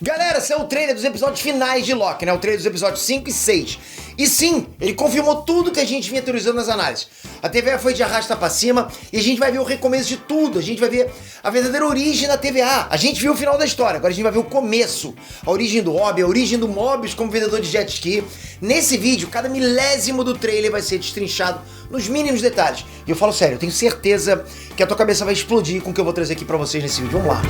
Galera, esse é o trailer dos episódios finais de Loki, né? O trailer dos episódios 5 e 6. E sim, ele confirmou tudo que a gente vinha teorizando nas análises. A TVA foi de arrasta pra cima e a gente vai ver o recomeço de tudo. A gente vai ver a verdadeira origem da TVA. A gente viu o final da história, agora a gente vai ver o começo. A origem do Obi, a origem do Mobius como vendedor de jet ski. Nesse vídeo, cada milésimo do trailer vai ser destrinchado nos mínimos detalhes. E eu falo sério, eu tenho certeza que a tua cabeça vai explodir com o que eu vou trazer aqui pra vocês nesse vídeo. Vamos lá.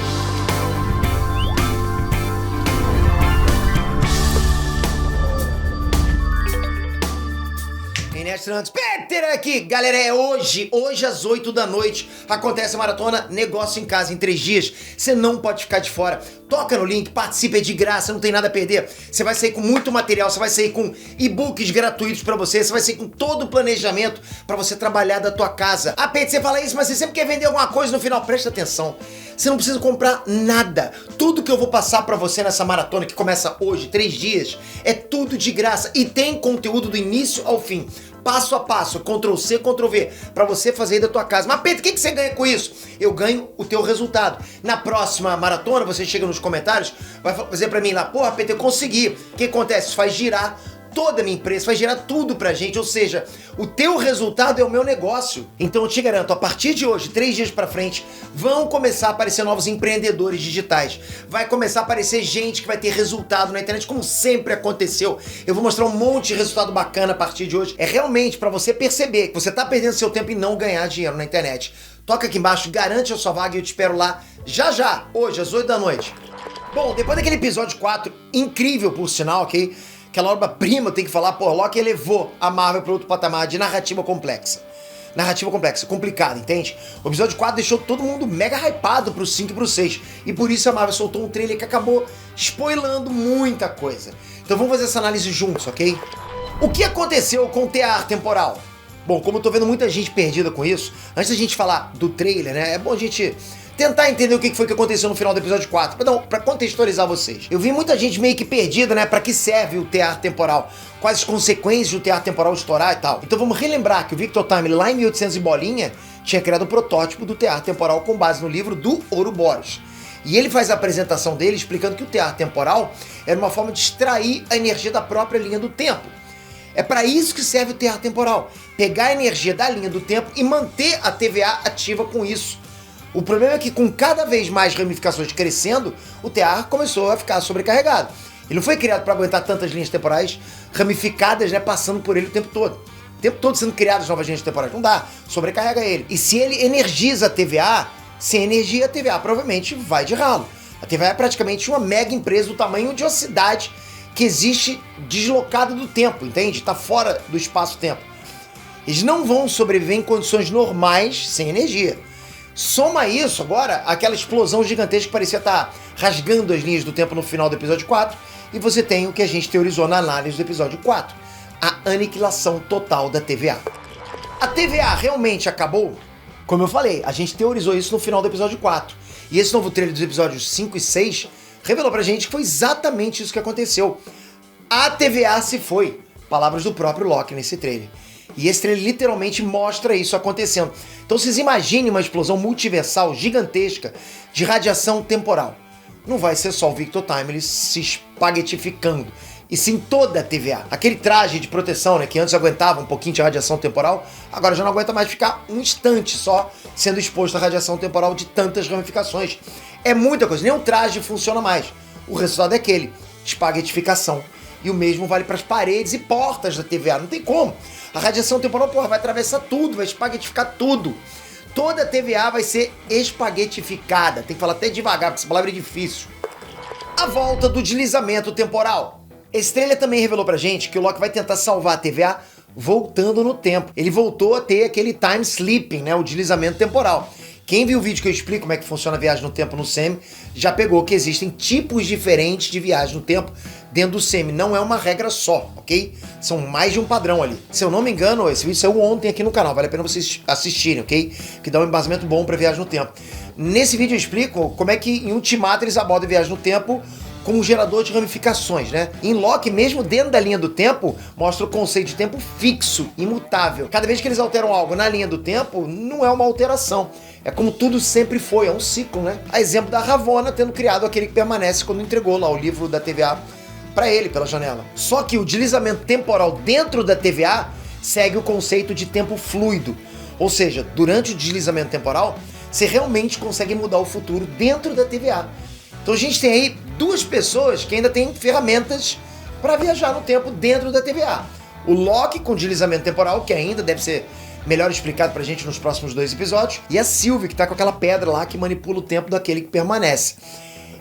Peter aqui, galera, é hoje às 8 da noite, acontece a maratona Negócio em Casa em 3 dias, você não pode ficar de fora, toca no link, participe, é de graça, não tem nada a perder, você vai sair com muito material, você vai sair com e-books gratuitos pra você vai sair com todo o planejamento pra você trabalhar da tua casa. Ah, Peter, você fala isso, mas você sempre quer vender alguma coisa no final, presta atenção, você não precisa comprar nada, tudo que eu vou passar pra você nessa maratona que começa hoje, 3 dias, é tudo de graça e tem conteúdo do início ao fim. Passo a passo, Ctrl+C, Ctrl+V, pra você fazer aí da tua casa. Mas Pedro, o que você ganha com isso? Eu ganho o teu resultado. Na próxima maratona, você chega nos comentários, vai fazer pra mim lá, porra, Pedro, eu consegui. O que acontece? Isso faz girar toda a minha empresa, vai gerar tudo pra gente, ou seja, o teu resultado é o meu negócio. Então eu te garanto, a partir de hoje, 3 dias pra frente, vão começar a aparecer novos empreendedores digitais. Vai começar a aparecer gente que vai ter resultado na internet, como sempre aconteceu. Eu vou mostrar um monte de resultado bacana a partir de hoje. É realmente pra você perceber que você tá perdendo seu tempo e não ganhar dinheiro na internet. Toca aqui embaixo, garante a sua vaga e eu te espero lá já, hoje, às 8 da noite. Bom, depois daquele episódio 4, incrível por sinal, ok? Aquela obra-prima, tem que falar, pô, Loki elevou a Marvel para outro patamar de narrativa complexa. Narrativa complexa, complicada, entende? O episódio 4 deixou todo mundo mega hypado pro 5 e pro 6. E por isso a Marvel soltou um trailer que acabou spoilando muita coisa. Então vamos fazer essa análise juntos, ok? O que aconteceu com o tear temporal? Bom, como eu tô vendo muita gente perdida com isso, antes da gente falar do trailer, né, é bom a gente tentar entender o que foi que aconteceu no final do episódio 4, pra contextualizar vocês. Eu vi muita gente meio que perdida, né, pra que serve o tear temporal, quais as consequências do tear temporal estourar e tal. Então vamos relembrar que o Victor Timely, lá em 1800 e bolinha, tinha criado o protótipo do tear temporal com base no livro do Ouroboros. E ele faz a apresentação dele explicando que o tear temporal era uma forma de extrair a energia da própria linha do tempo. É para isso que serve o tear temporal, pegar a energia da linha do tempo e manter a TVA ativa com isso. O problema é que com cada vez mais ramificações crescendo, o tear começou a ficar sobrecarregado. Ele não foi criado para aguentar tantas linhas temporais ramificadas, né, passando por ele o tempo todo. O tempo todo sendo criadas novas linhas temporais. Não dá, sobrecarrega ele. E se ele energiza a TVA, sem energia a TVA provavelmente vai de ralo. A TVA é praticamente uma mega empresa do tamanho de uma cidade que existe deslocada do tempo, entende? Tá fora do espaço-tempo. Eles não vão sobreviver em condições normais sem energia. Soma isso agora, aquela explosão gigantesca que parecia estar rasgando as linhas do tempo no final do episódio 4, e você tem o que a gente teorizou na análise do episódio 4, a aniquilação total da TVA. A TVA realmente acabou? Como eu falei, a gente teorizou isso no final do episódio 4, e esse novo trailer dos episódios 5 e 6 revelou pra gente que foi exatamente isso que aconteceu. A TVA se foi, palavras do próprio Loki nesse trailer. E esse trailer literalmente mostra isso acontecendo. Então vocês imaginem uma explosão multiversal gigantesca de radiação temporal. Não vai ser só o Victor Timely se espaguetificando, e sim toda a TVA. Aquele traje de proteção, né, que antes aguentava um pouquinho de radiação temporal, agora já não aguenta mais ficar um instante só sendo exposto à radiação temporal de tantas ramificações. É muita coisa, nem o traje funciona mais. O resultado é aquele, espaguetificação. E o mesmo vale para as paredes e portas da TVA, não tem como. A radiação temporal, porra, vai atravessar tudo, vai espaguetificar tudo. Toda a TVA vai ser espaguetificada. Tem que falar até devagar, porque essa palavra é difícil. A volta do deslizamento temporal. Esse trailer também revelou pra gente que o Loki vai tentar salvar a TVA voltando no tempo. Ele voltou a ter aquele time slipping, né, o deslizamento temporal. Quem viu o vídeo que eu explico como é que funciona a viagem no tempo no SEMI, já pegou que existem tipos diferentes de viagem no tempo dentro do SEMI. Não é uma regra só, ok? São mais de um padrão ali. Se eu não me engano, esse vídeo saiu ontem aqui no canal, vale a pena vocês assistirem, ok? Que dá um embasamento bom para viagem no tempo. Nesse vídeo eu explico como é que em Ultimato eles abordam viagem no tempo como um gerador de ramificações, né? Em Loki, mesmo dentro da linha do tempo, mostra o conceito de tempo fixo, imutável. Cada vez que eles alteram algo na linha do tempo, não é uma alteração. É como tudo sempre foi, é um ciclo, né? A exemplo da Ravonna tendo criado aquele que permanece quando entregou lá o livro da TVA para ele, pela janela. Só que o deslizamento temporal dentro da TVA segue o conceito de tempo fluido. Ou seja, durante o deslizamento temporal, você realmente consegue mudar o futuro dentro da TVA. Então a gente tem aí duas pessoas que ainda têm ferramentas para viajar no tempo dentro da TVA. O Loki com deslizamento temporal, que ainda deve ser melhor explicado pra gente nos próximos 2 episódios, e a Sylvie, que tá com aquela pedra lá que manipula o tempo daquele que permanece.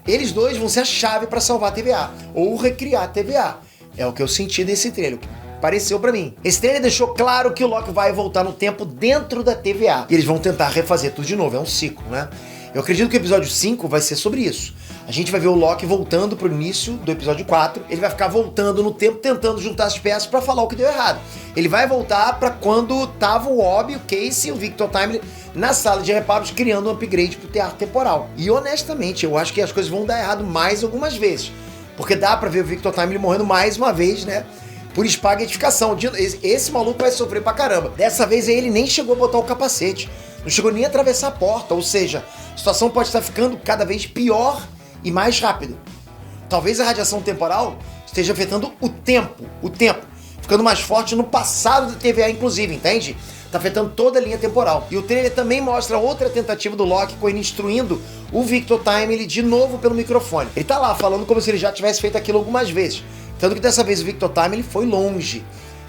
Eles dois vão ser a chave para salvar a TVA, ou recriar a TVA. É o que eu senti desse trailer, que pareceu pra mim. Esse trailer deixou claro que o Loki vai voltar no tempo dentro da TVA. E eles vão tentar refazer tudo de novo, é um ciclo, né? Eu acredito que o episódio 5 vai ser sobre isso. A gente vai ver o Loki voltando pro início do episódio 4. Ele vai ficar voltando no tempo, tentando juntar as peças pra falar o que deu errado. Ele vai voltar pra quando tava o Obi, o Casey e o Victor Timely na sala de reparos criando um upgrade pro teatro temporal. E honestamente, eu acho que as coisas vão dar errado mais algumas vezes. Porque dá pra ver o Victor Timely morrendo mais uma vez, né? Por espaguetificação. Esse maluco vai sofrer pra caramba. Dessa vez ele nem chegou a botar o capacete. Não chegou nem a atravessar a porta. Ou seja, a situação pode estar ficando cada vez pior e mais rápido. Talvez a radiação temporal esteja afetando o tempo, ficando mais forte no passado da TVA, inclusive, entende? Tá afetando toda a linha temporal. E o trailer também mostra outra tentativa do Loki com ele instruindo o Victor Timely de novo pelo microfone. Ele tá lá falando como se ele já tivesse feito aquilo algumas vezes. Tanto que dessa vez o Victor Timely foi longe.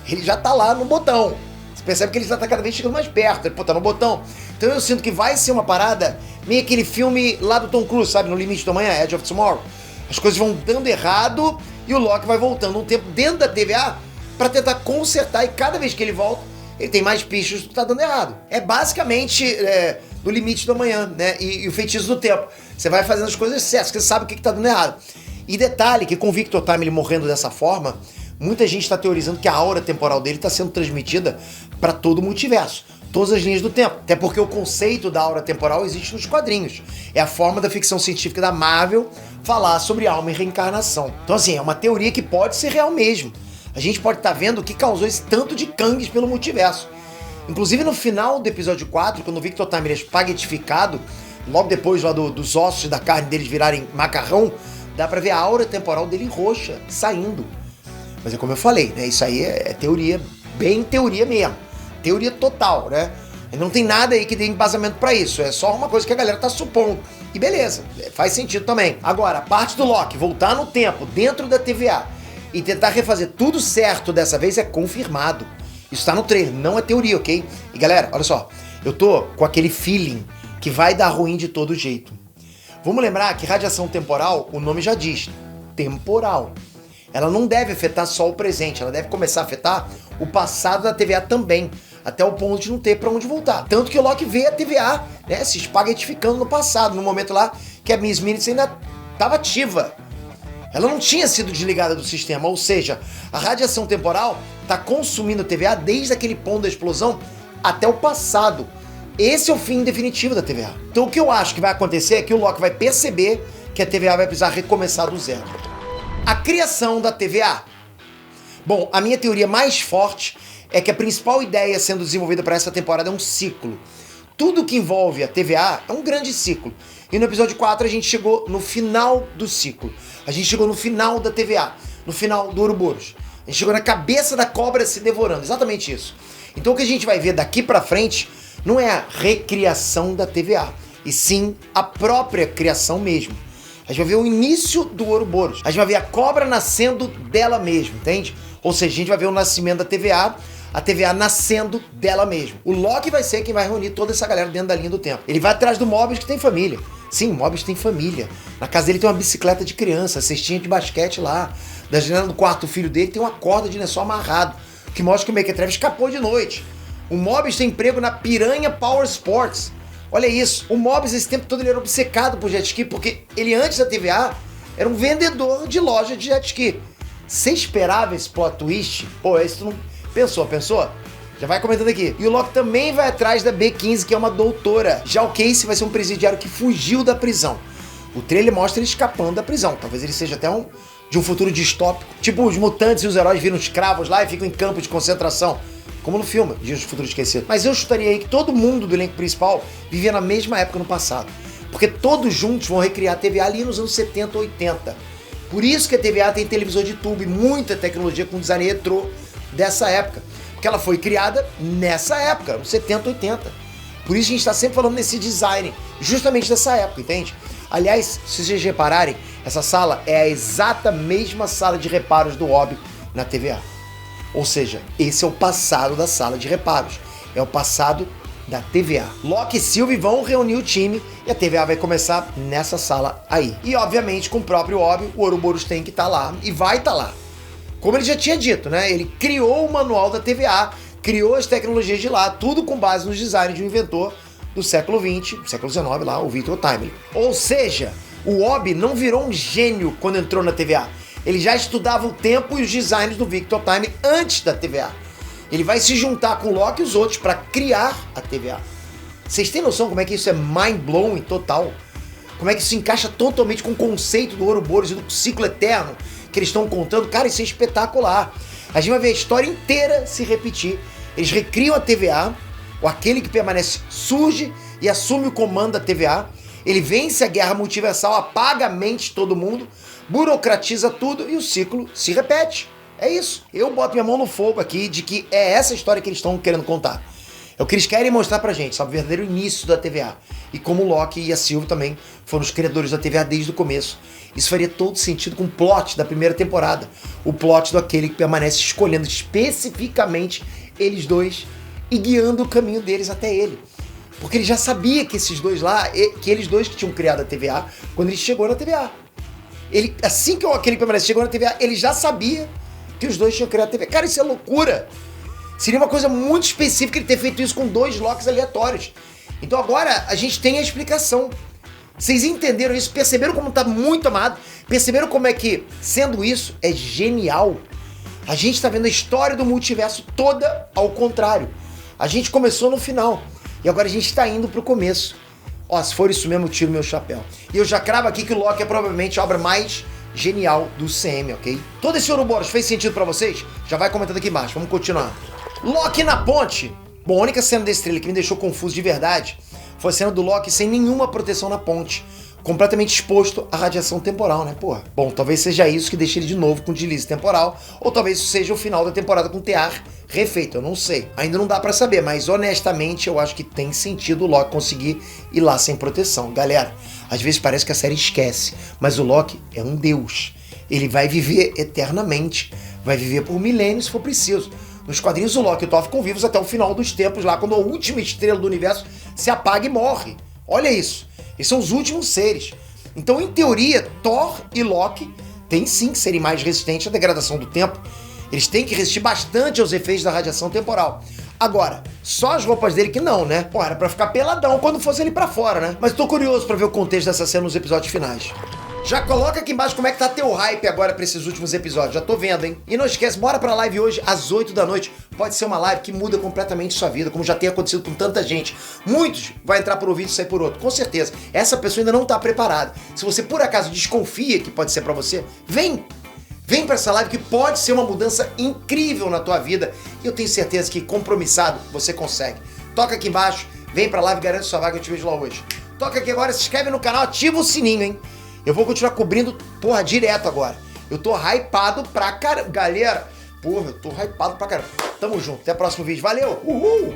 Ele já tá lá no botão. Você percebe que ele já tá cada vez chegando mais perto. Ele tá no botão. Então eu sinto que vai ser uma parada meio aquele filme lá do Tom Cruise, sabe? No Limite do Amanhã, Edge of Tomorrow. As coisas vão dando errado e o Loki vai voltando um tempo dentro da TVA pra tentar consertar, e cada vez que ele volta, ele tem mais pistas do que tá dando errado. É basicamente no Limite do Amanhã, né? E o Feitiço do Tempo. Você vai fazendo as coisas certas, você sabe o que tá dando errado. E detalhe que com o Victor Timely morrendo dessa forma, muita gente está teorizando que a aura temporal dele está sendo transmitida para todo o multiverso, todas as linhas do tempo. Até porque o conceito da aura temporal existe nos quadrinhos. É a forma da ficção científica da Marvel falar sobre alma e reencarnação. Então assim, é uma teoria que pode ser real mesmo. A gente pode estar vendo o que causou esse tanto de cangues pelo multiverso. Inclusive no final do episódio 4, quando o Victor Timely é espaguetificado, logo depois lá dos ossos e da carne deles virarem macarrão, dá pra ver a aura temporal dele roxa, saindo. Mas é como eu falei, né? Isso aí é teoria, bem teoria mesmo. Teoria total, né? Não tem nada aí que dê embasamento pra isso. É só uma coisa que a galera tá supondo. E beleza, faz sentido também. Agora, a parte do Loki voltar no tempo, dentro da TVA, e tentar refazer tudo certo dessa vez é confirmado. Isso tá no trailer, não é teoria, ok? E galera, olha só. Eu tô com aquele feeling que vai dar ruim de todo jeito. Vamos lembrar que radiação temporal, o nome já diz, temporal. Ela não deve afetar só o presente, ela deve começar a afetar o passado da TVA também, até o ponto de não ter pra onde voltar. Tanto que o Loki vê a TVA, né, se espaguetificando no passado, no momento lá que a Miss Minutes ainda estava ativa. Ela não tinha sido desligada do sistema, ou seja, a radiação temporal está consumindo a TVA desde aquele ponto da explosão até o passado. Esse é o fim definitivo da TVA. Então o que eu acho que vai acontecer é que o Loki vai perceber que a TVA vai precisar recomeçar do zero. A criação da TVA. Bom, a minha teoria mais forte é que a principal ideia sendo desenvolvida para essa temporada é um ciclo. Tudo que envolve a TVA é um grande ciclo. E no episódio 4 a gente chegou no final do ciclo. A gente chegou no final da TVA, no final do Ouroboros. A gente chegou na cabeça da cobra se devorando, exatamente isso. Então o que a gente vai ver daqui pra frente não é a recriação da TVA, e sim a própria criação mesmo. A gente vai ver o início do Ouroboros. A gente vai ver a cobra nascendo dela mesma, entende? Ou seja, a gente vai ver o nascimento da TVA, a TVA nascendo dela mesma. O Loki vai ser quem vai reunir toda essa galera dentro da linha do tempo. Ele vai atrás do Mobius, que tem família. Sim, o Mobius tem família. Na casa dele tem uma bicicleta de criança, cestinha de basquete lá. Da janela do quarto filho dele tem uma corda de lençol amarrado, que mostra que o Mequetrefe escapou de noite. O Mobius tem emprego na Piranha Power Sports. Olha isso. O Mobius esse tempo todo ele era obcecado por jet ski, porque ele antes da TVA era um vendedor de loja de jet ski. Você esperava esse plot twist? Pô, esse tu não... Pensou? Já vai comentando aqui. E o Loki também vai atrás da B15, que é uma doutora. Já o Casey vai ser um presidiário que fugiu da prisão. O trailer mostra ele escapando da prisão. Talvez ele seja até de um futuro distópico. Tipo, os mutantes e os heróis viram escravos lá e ficam em campos de concentração. Como no filme, Dias do Futuro Esquecido. Mas eu chutaria aí que todo mundo do elenco principal vivia na mesma época no passado. Porque todos juntos vão recriar a TVA ali nos anos 70, 80. Por isso que a TVA tem televisor de tubo e muita tecnologia com design retrô dessa época. Porque ela foi criada nessa época, nos 70, 80. Por isso a gente está sempre falando nesse design, justamente dessa época, entende? Aliás, se vocês repararem, essa sala é a exata mesma sala de reparos do Obi na TVA. Ou seja, esse é o passado da sala de reparos. É o passado da TVA. Locke e Sylvie vão reunir o time e a TVA vai começar nessa sala aí. E obviamente com o próprio Obi, o Ouroboros tem que estar lá e vai estar lá. Como ele já tinha dito, né? Ele criou o manual da TVA, criou as tecnologias de lá, tudo com base nos designs de um inventor do século XX, século XIX lá, o Victor Timely. Ou seja, o Obi não virou um gênio quando entrou na TVA. Ele já estudava o tempo e os designs do Victor Timely antes da TVA. Ele vai se juntar com o Locke e os outros para criar a TVA. Vocês têm noção como é que isso é mind-blowing total? Como é que isso se encaixa totalmente com o conceito do Ouroboros e do ciclo eterno que eles estão contando? Cara, isso é espetacular. A gente vai ver a história inteira se repetir. Eles recriam a TVA, ou aquele que permanece surge e assume o comando da TVA. Ele vence a guerra multiversal, apaga a mente de todo mundo, burocratiza tudo e o ciclo se repete. É isso. Eu boto minha mão no fogo aqui de que é essa história que eles estão querendo contar. É o que eles querem mostrar pra gente, sabe? O verdadeiro início da TVA. E como o Locke e a Sylvie também foram os criadores da TVA desde o começo. Isso faria todo sentido com o plot da primeira temporada. O plot do aquele que permanece escolhendo especificamente eles dois e guiando o caminho deles até ele. Porque ele já sabia que esses dois lá, que eles dois que tinham criado a TVA, quando ele chegou na TVA. Ele, assim que aquele que permanece chegou na TVA, ele já sabia que os dois tinham criado a TVA. Cara, isso é loucura. Seria uma coisa muito específica ele ter feito isso com dois Locks aleatórios. Então agora a gente tem a explicação. Vocês entenderam isso? Perceberam como tá muito amado? Perceberam como é que, sendo isso, é genial? A gente tá vendo a história do multiverso toda ao contrário. A gente começou no final e agora a gente tá indo pro começo. Ó, se for isso mesmo, eu tiro meu chapéu. E eu já cravo aqui que o Locke é provavelmente a obra mais genial do CM, ok? Todo esse Ouroboros fez sentido pra vocês? Já vai comentando aqui embaixo, vamos continuar. Locke na ponte. Bom, a única cena desse trailer que me deixou confuso de verdade foi a cena do Locke sem nenhuma proteção na ponte, completamente exposto à radiação temporal, né, porra? Bom, talvez seja isso que deixe ele de novo com deslize temporal, ou talvez isso seja o final da temporada com tear refeito, eu não sei. Ainda não dá pra saber, mas honestamente eu acho que tem sentido o Locke conseguir ir lá sem proteção. Galera, às vezes parece que a série esquece, mas o Locke é um deus. Ele vai viver eternamente, vai viver por milênios se for preciso. Nos quadrinhos, o Locke e o Thor ficam vivos até o final dos tempos, lá quando a última estrela do universo se apaga e morre. Olha isso. Eles são os últimos seres. Então, em teoria, Thor e Locke têm sim que serem mais resistentes à degradação do tempo. Eles têm que resistir bastante aos efeitos da radiação temporal. Agora, só as roupas dele que não, né? Pô, era pra ficar peladão quando fosse ele pra fora, né? Mas tô curioso pra ver o contexto dessa cena nos episódios finais. Já coloca aqui embaixo como é que tá teu hype agora pra esses últimos episódios. Já tô vendo, hein? E não esquece, bora pra live hoje às 8 da noite. Pode ser uma live que muda completamente sua vida, como já tem acontecido com tanta gente. Muitos vai entrar por um vídeo e sair por outro, com certeza. Essa pessoa ainda não tá preparada. Se você por acaso desconfia que pode ser pra você, vem! Vem pra essa live que pode ser uma mudança incrível na tua vida. E eu tenho certeza que compromissado você consegue. Toca aqui embaixo, vem pra live, garante sua vaga, eu te vejo lá hoje. Toca aqui agora, se inscreve no canal, ativa o sininho, hein? Eu vou continuar cobrindo, porra, direto agora. Eu tô hypado pra caramba. Galera, porra, eu tô hypado pra caramba. Tamo junto, até o próximo vídeo. Valeu, uhul!